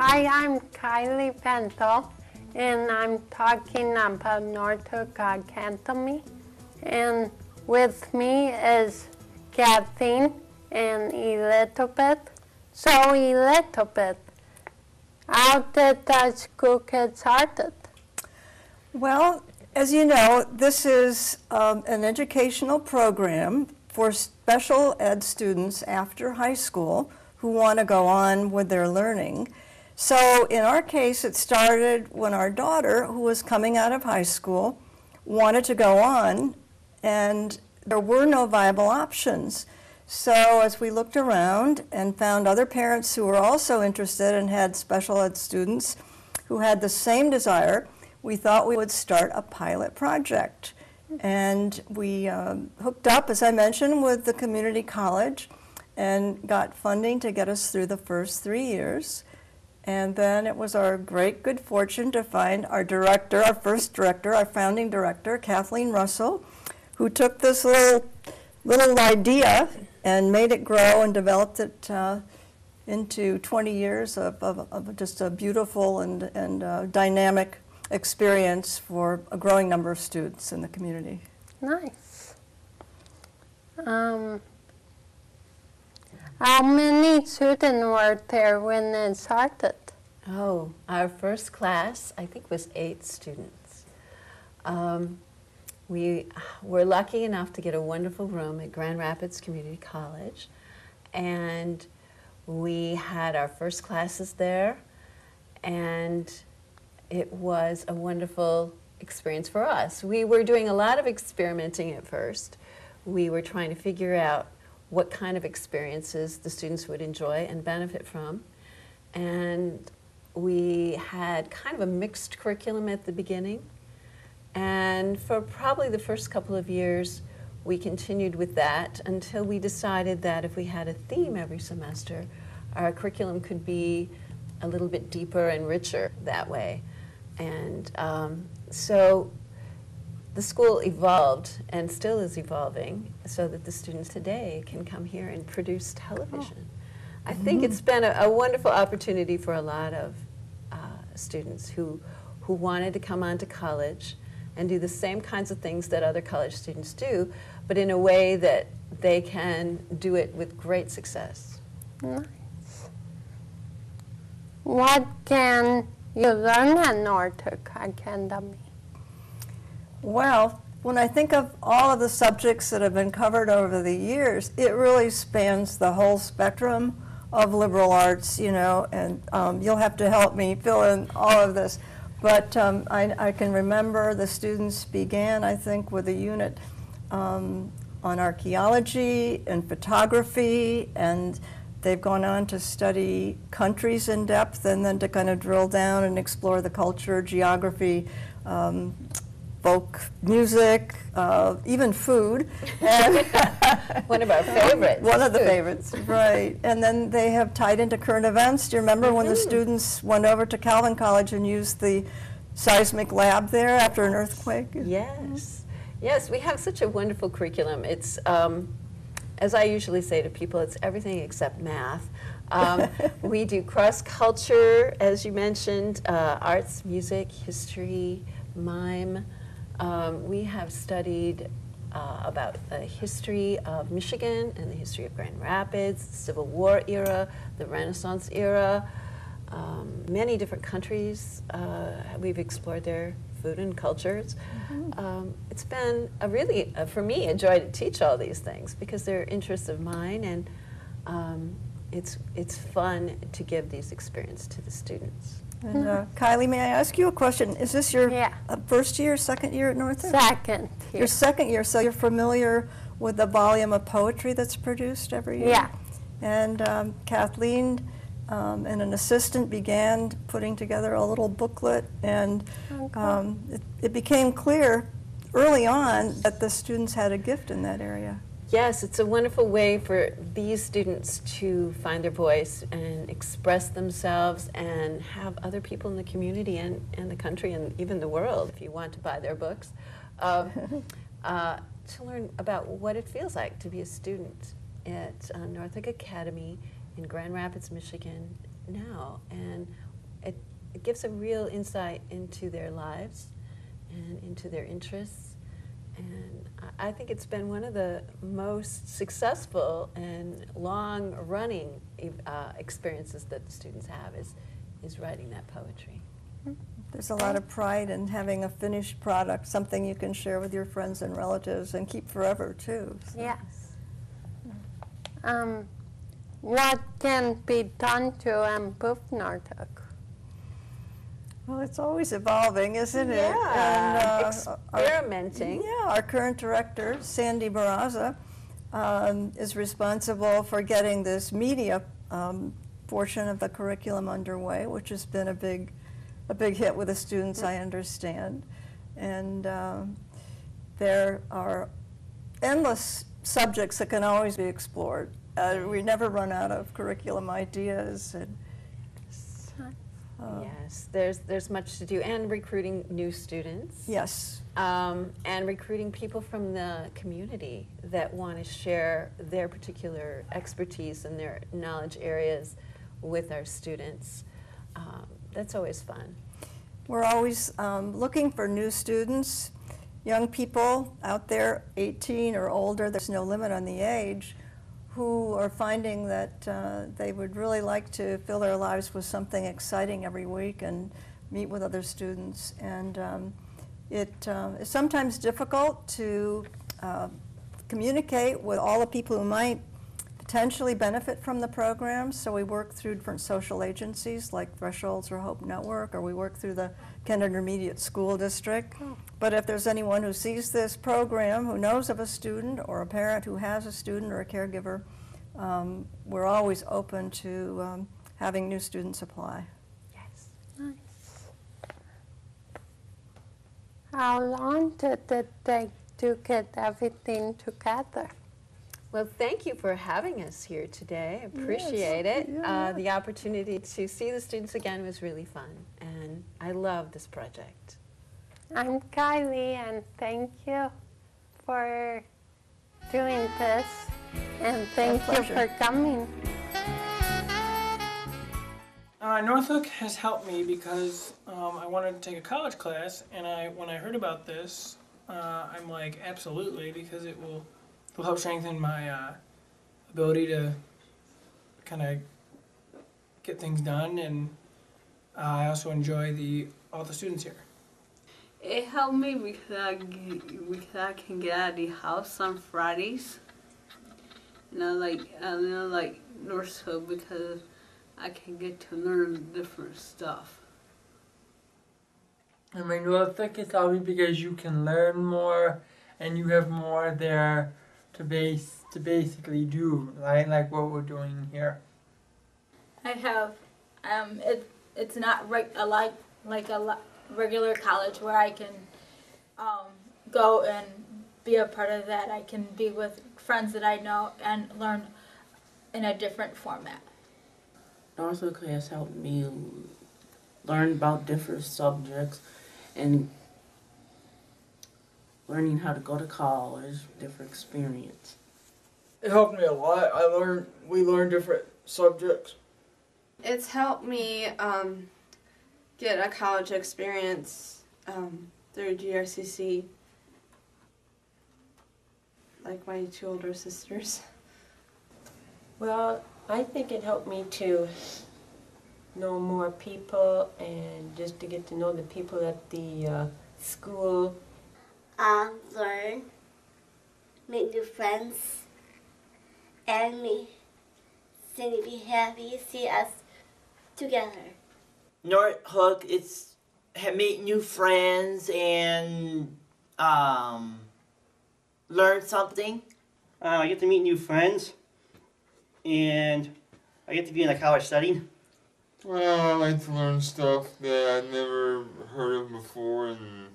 Hi, I'm Kylie Pentel, and I'm talking about Noorthoek Academy. And with me is Kathleen and Elizabeth. So, Elizabeth, how did the school get started? Well, as you know, this is an educational program for special ed students after high school who want to go on with their learning. So in our case, it started when our daughter, who was coming out of high school, wanted to go on, and there were no viable options. So as we looked around and found other parents who were also interested and had special ed students who had the same desire, we thought we would start a pilot project. And we hooked up, as I mentioned, with the community college and got funding to get us through the first 3 years. And then it was our great good fortune to find our director, our first director, our founding director, Kathleen Russell, who took this little idea and made it grow and developed it into 20 years of just a beautiful and dynamic experience for a growing number of students in the community. Nice. How many students were there when it started? Oh, our first class, I think, was 8 students. We were lucky enough to get a wonderful room at Grand Rapids Community College, and we had our first classes there, and it was a wonderful experience for us. We were doing a lot of experimenting at first. We were trying to figure out what kind of experiences the students would enjoy and benefit from. And we had kind of a mixed curriculum at the beginning. And for probably the first couple of years, we continued with that until we decided that if we had a theme every semester, our curriculum could be a little bit deeper and richer that way. And so the school evolved and still is evolving so that the students today can come here and produce television. I think it's been a wonderful opportunity for a lot of students who wanted to come on to college and do the same kinds of things that other college students do, but in a way that they can do it with great success. Nice. What can you learn at Noorthoek Academy? Well, when I think of all of the subjects that have been covered over the years, it really spans the whole spectrum of liberal arts, you know, and you'll have to help me fill in all of this. But I can remember the students began, I think, with a unit on archaeology and photography, and they've gone on to study countries in depth and then to kind of drill down and explore the culture, geography, folk music, even food. And one of our favorites. One of the favorites, right. And then they have tied into current events. Do you remember when the students went over to Calvin College and used the seismic lab there after an earthquake? Yes. Yes, we have such a wonderful curriculum. It's, as I usually say to people, it's everything except math. We do cross-culture, as you mentioned, arts, music, history, mime. We have studied about the history of Michigan and the history of Grand Rapids, the Civil War era, the Renaissance era, many different countries. We've explored their food and cultures. It's been really, for me, a joy to teach all these things because they're interests of mine, and it's fun to give these experiences to the students. And Kylie, may I ask you a question? Is this your first year, second year at Noorthoek? Second year. Your second year, so you're familiar with the volume of poetry that's produced every year? Yeah. And Kathleen and an assistant began putting together a little booklet, and it became clear early on that the students had a gift in that area. Yes, it's a wonderful way for these students to find their voice and express themselves and have other people in the community and the country and even the world, if you want to buy their books, to learn about what it feels like to be a student at Noorthoek Academy in Grand Rapids, Michigan now, and it gives a real insight into their lives and into their interests. And I think it's been one of the most successful and long-running experiences that the students have is writing that poetry. There's a lot of pride in having a finished product, something you can share with your friends and relatives and keep forever, too. So. Yes. What can be done to improve Noorthoek? Well, it's always evolving, isn't it? Yeah, And, experimenting. Our current director, Sandy Barraza, is responsible for getting this media portion of the curriculum underway, which has been a big hit with the students, I understand. And there are endless subjects that can always be explored. We never run out of curriculum ideas. And, yes, there's much to do, and recruiting new students. yes. And recruiting people from the community that want to share their particular expertise and their knowledge areas with our students. That's always fun. We're always looking for new students, young people out there, 18 or older, there's no limit on the age, who are finding that they would really like to fill their lives with something exciting every week and meet with other students. And it is sometimes difficult to communicate with all the people who might potentially benefit from the program, so we work through different social agencies like Thresholds or Hope Network, or we work through the Kent Intermediate School District. But if there's anyone who sees this program, who knows of a student or a parent who has a student or a caregiver, we're always open to having new students apply. Yes. Nice. How long did it take to get everything together? Well, thank you for having us here today. Appreciate it. Yeah. The opportunity to see the students again was really fun, and I love this project. I'm Kylie, and thank you for doing this, and thank you pleasure. for coming. Noorthoek has helped me because I wanted to take a college class, and when I heard about this, I'm like, absolutely, because it will help strengthen my ability to kind of get things done, and I also enjoy all the students here. It helped me because I can get out of the house on Fridays. And I like Noorthoek because I can get to learn different stuff. I mean, Noorthoek is helped me because you can learn more and you have more there to basically do, right? Like what we're doing here. I have, it's not like a regular college where I can go and be a part of that. I can be with friends that I know and learn in a different format. Noorthoek has helped me learn about different subjects and learning how to go to college, different experience. It helped me a lot. We learned different subjects. It's helped me get a college experience through GRCC, like my two older sisters. Well, I think it helped me to know more people and just to get to know the people at the school. Learn, make new friends, and me. Cindy be happy to see us together. Noorthoek, it's meet new friends and learn something. I get to meet new friends, and I get to be in a college setting. Well, I like to learn stuff that I've never heard of before, and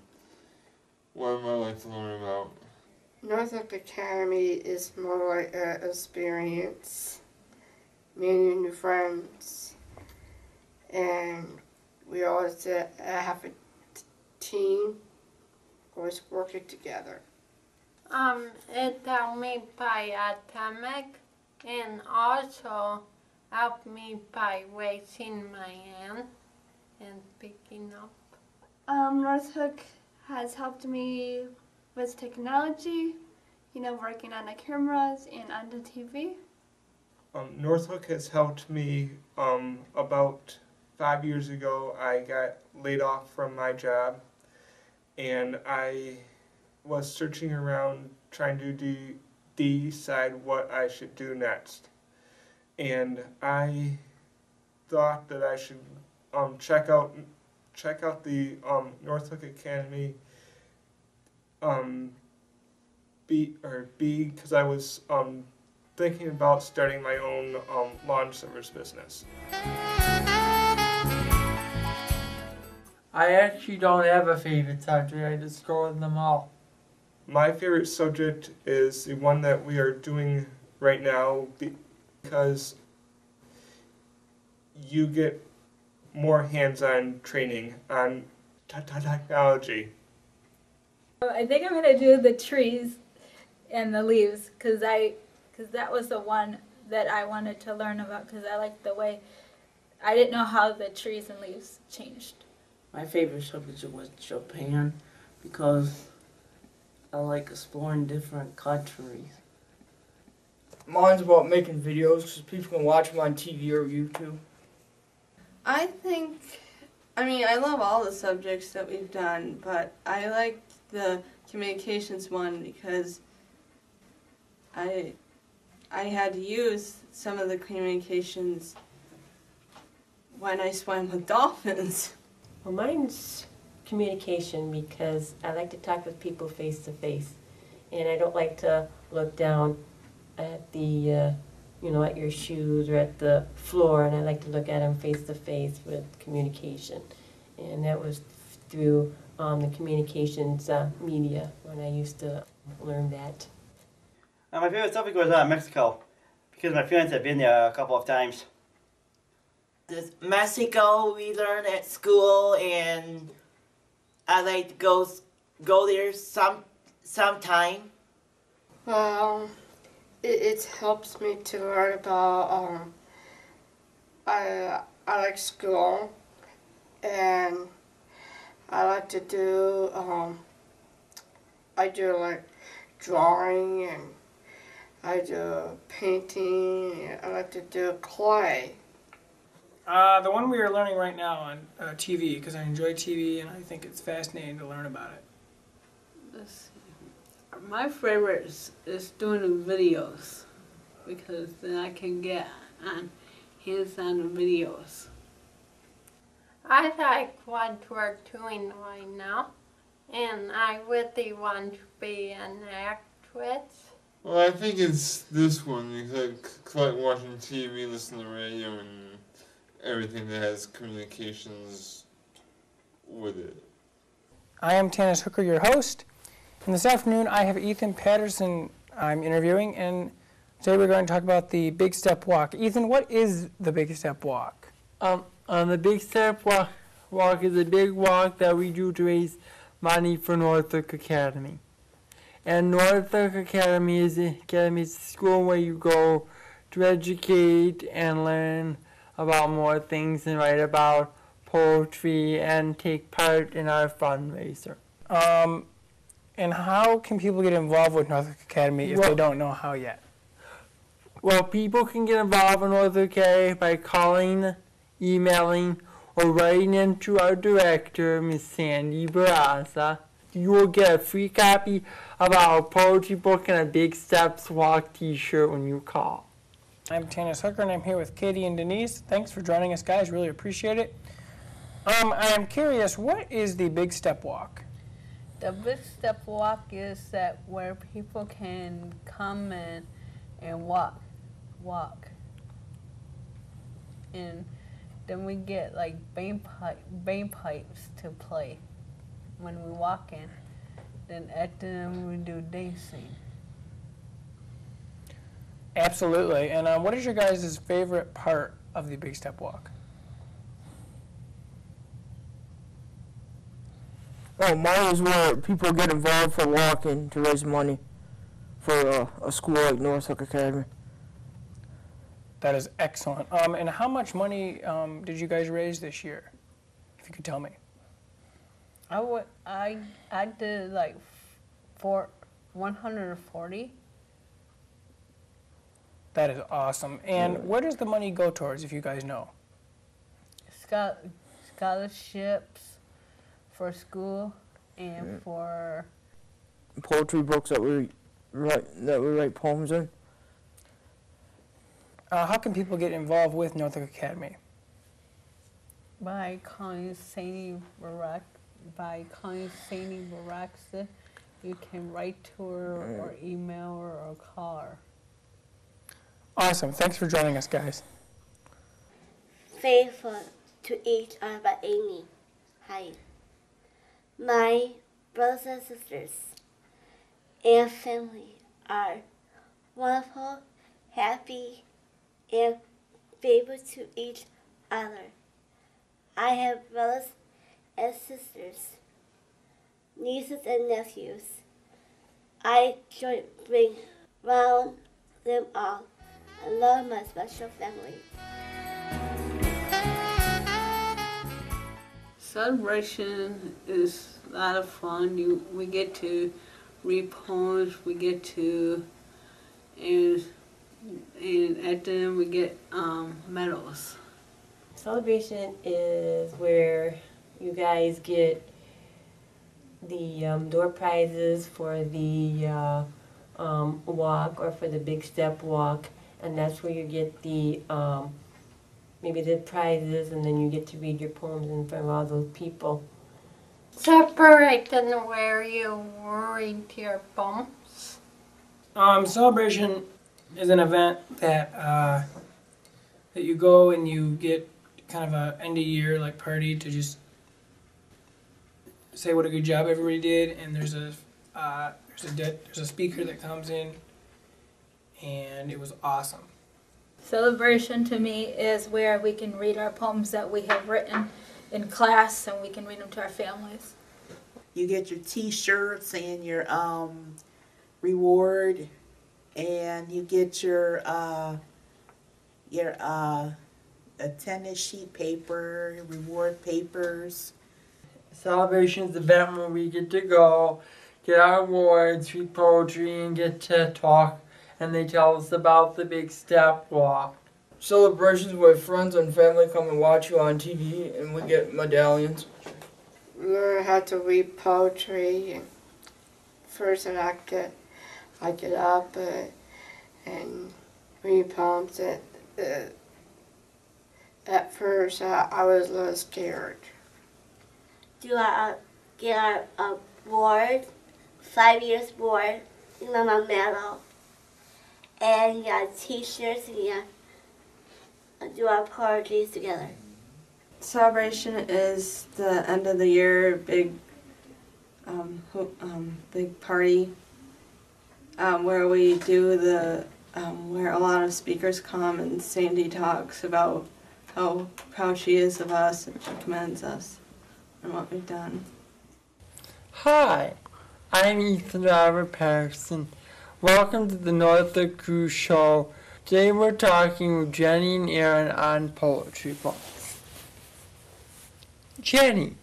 what I might like to learn about. Noorthoek Academy is more like an experience, meeting new friends, and we always have a team, always working together. It helped me by academic and also helped me by raising my hand and speaking up. Noorthoek has helped me with technology, working on the cameras and on the TV. Noorthoek has helped me. About 5 years ago, I got laid off from my job, and I was searching around trying to decide what I should do next. And I thought that I should check out the Noorthoek Academy. Because I was thinking about starting my own lawn service business. I actually don't have a favorite subject, I just go with them all. My favorite subject is the one that we are doing right now because you get more hands-on training on technology. I think I'm going to do the trees and the leaves because that was the one that I wanted to learn about because I liked the way, I didn't know how the trees and leaves changed. My favorite subject was Japan because I like exploring different countries. Mine's about making videos because people can watch them on TV or YouTube. I love all the subjects that we've done, but I like the communications one because I had to use some of the communications when I swam with dolphins. Well, mine's communication because I like to talk with people face to face, and I don't like to look down at the, at your shoes or at the floor, and I like to look at them face to face with communication, and that was through the communications media when I used to learn that. My favorite subject was Mexico because my parents have been there a couple of times. This Mexico we learn at school, and I like to go there sometime. Well, it helps me to learn about, I like school, and I like to do, I do like drawing, and I do painting, and I like to do clay. The one we are learning right now on TV, because I enjoy TV and I think it's fascinating to learn about it. My favorite is doing the videos because then I can get on hands-on videos. I like what we're doing right now, and I really want to be an actress. Well, I think it's this one because I like watching TV, listening to radio, and everything that has communications with it. I am Tanis Hooker, your host, and this afternoon I have Ethan Patterson I'm interviewing, and today we're going to talk about the Big Step Walk. Ethan, what is the Big Step Walk? The Big Step Walk is a big walk that we do to raise money for Noorthoek Academy. And Noorthoek Academy is a school where you go to educate and learn about more things and write about poetry and take part in our fundraiser. And how can people get involved with Noorthoek Academy if they don't know how yet? Well, people can get involved in Noorthoek Academy by calling, emailing, or writing into our director, Miss Sandy Barraza. You will get a free copy of our poetry book and a Big Steps Walk t-shirt when you call. I'm Tanis Hooker, and I'm here with Katie and Denise. Thanks for joining us, guys. Really appreciate it. I'm curious, what is the Big Step Walk? The Big Step Walk is that where people can come in and walk. And then we get like bagpipes to play when we walk in. Then at the end we do dancing. Absolutely. And what is your guys' favorite part of the Big Step Walk? Oh, mine is where people get involved for walking to raise money for a school like Noorthoek Academy. That is excellent. And how much money did you guys raise this year? If you could tell me. I did like 140. That is awesome. And where does the money go towards, if you guys know? Scholarships for school and for Poetry books that we write poems in. How can people get involved with Noorthoek Academy? by calling Saini Baraksa. You can write to her or email her or call her. Awesome. Thanks for joining us, guys. Faithful to each other by Amy. Hi. My brothers and sisters and family are wonderful, happy, and faithful to each other. I have brothers and sisters, nieces and nephews. I joy bring round them all. I love my special family. Celebration is a lot of fun. We get to read poems. We get to, and at the end we get medals. Celebration is where you guys get the door prizes for the walk or for the big step walk, and that's where you get the maybe the prizes, and then you get to read your poems in front of all those people. Separate and where you read your poems. Celebration is an event that that you go and you get kind of a end of year like party to just say what a good job everybody did, and there's a speaker that comes in, and it was awesome. Celebration to me is where we can read our poems that we have written in class, and we can read them to our families. You get your T-shirts and your reward, and you get your attendance sheet paper, reward papers. Celebration is the event where we get to go, get our awards, read poetry, and get to talk, and they tell us about the big step walk. Celebrations where friends and family come and watch you on TV, and we get medallions. Learn how to read poetry. And first, I get up and read poems. At first, I was a little scared. Do I get a board, 5 years board, and then a medal, and T-shirts, and do our poetry together. Celebration is the end of the year big big party where we do where a lot of speakers come, and Sandy talks about how proud she is of us and she commends us and what we've done. Hi, I'm Ethan Robert Patterson. Welcome to the Noorthook Crew Show. Today we're talking with Jenny and Aaron on poetry books. Jenny,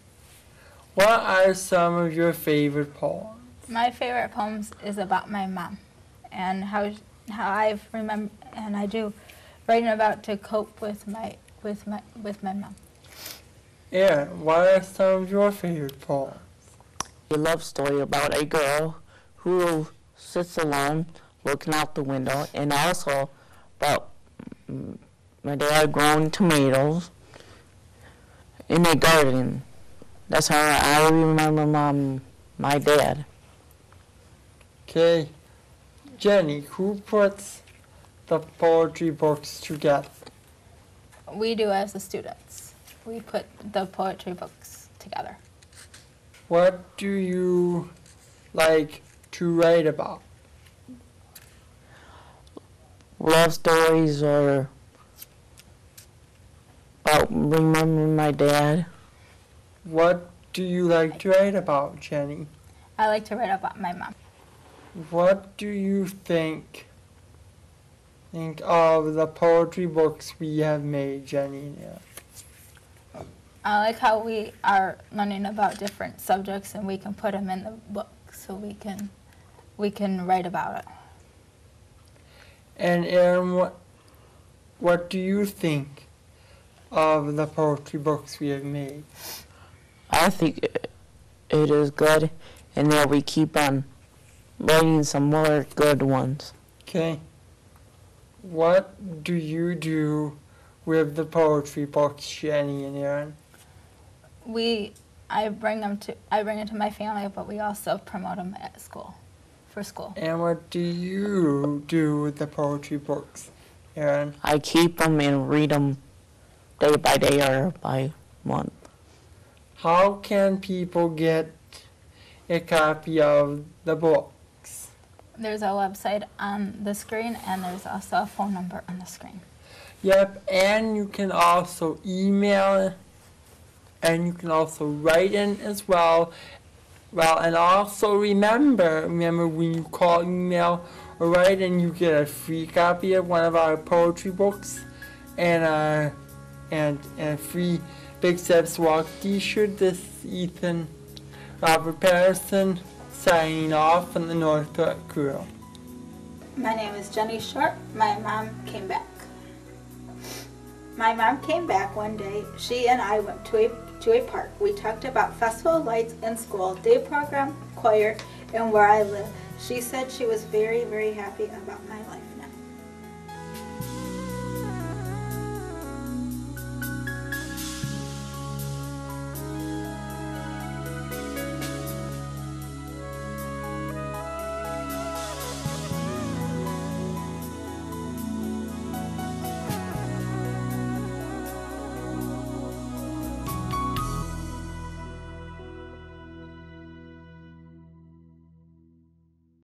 what are some of your favorite poems? My favorite poems is about my mom and how I've remembered, and I do writing about to cope with my mom. Aaron, what are some of your favorite poems? A love story about a girl who sits alone looking out the window, and also about my dad growing tomatoes in a garden. That's how I remember my dad. Okay. Jenny, who puts the poetry books together? We do as the students. We put the poetry books together. What do you like to write about? Love stories or about remembering my dad. What do you like to write about, Jenny? I like to write about my mom. What do you think of the poetry books we have made, Jenny? I like how we are learning about different subjects and we can put them in the book so we can write about it. And Aaron, what do you think of the poetry books we have made? I think it is good, and that we keep on writing some more good ones. Okay. What do you do with the poetry books, Jenny and Aaron? I bring them to my family, but we also promote them at school, for school. And what do you do with the poetry books, Aaron? I keep them and read them day by day or by month. How can people get a copy of the books? There's a website on the screen, and there's also a phone number on the screen. Yep, and you can also email, and you can also write in as well. Well, and also remember when you call, email, or write in, you get a free copy of one of our poetry books, and a free Big Steps Walk t-shirt. This is Ethan Robert Patterson signing off from the Noorthoek crew. My name is Jenny Short. My mom came back. My mom came back one day. She and I went to a park. We talked about festival lights in school, day program, choir, and where I live. She said she was very, very happy about my life.